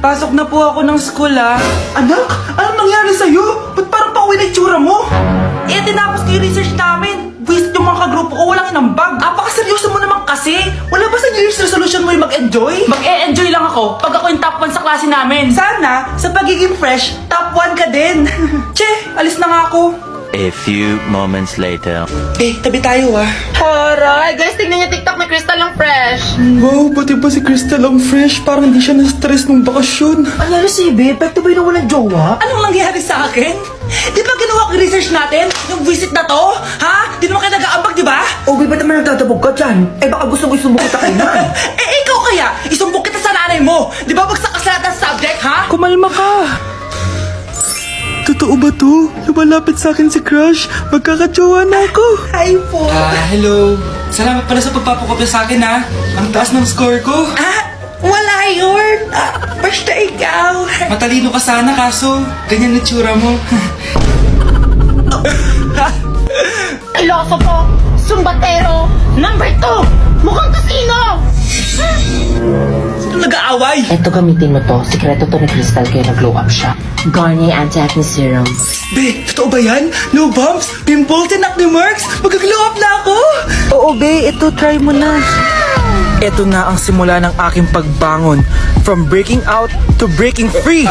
Pasok na po ako ng school, ah. Anak, anong nangyari sa'yo? Ba't parang pauwi na itsura mo? Eh, tinapos ko yung research namin. Visit yung mga kagrupo ko, walang inambag. Apakaseryoso mo naman kasi. Wala ba sa New Year's resolution mo yung mag-enjoy? Mag-e-enjoy lang ako pag ako yung top 1 sa klase namin. Sana, sa pagiging fresh, top 1 ka din. Che, alis na nga ako. A few moments later. Eh, tabi tayo ah. Aray, guys, tingnan niyo TikTok, may crystal lang fresh. Wow, pati ba si Crystal ang fresh? Parang hindi siya na-stress nung bakasyon. Ano si Ibe? Epekto ba yung walang jowa? Anong nangyari sa akin? Di ba ginawa ko yung research natin? Yung visit na to? Ha? Di naman kayo nag-aambag, di ba? O, ba't naman nagtatabog ka dyan? Eh, baka gusto mo isumbong kita kay Nan. Eh, ikaw kaya? Isumbok kita sa nanay mo. Di ba bagsak ka sa lahat ng subject, ha? Kumalma ka. Totoo ba to? Lumalapit sa akin si Crush. Magkakajowa na ako. Hi po. Hello. Salamat pala sa pagpapakopya sa akin ha. Ang taas ng score ko. Wala yun. Basta ikaw. Matalino ka sana kaso ganyan na tsura mo. Iloso po, sumbatero, number 2, mukhang kasino. Sino nag-aaway? Eto, gamitin mo to. Sikreto to ni Crystal kaya nag-glow up siya. Garnier Anti-Acne Serum. Be, totoo ba yan? No bumps, pimples, and acne marks? Mag-glow up na ako! Oo, be. Ito, try mo na. Ito na ang simula ng aking pagbangon. From breaking out to breaking free.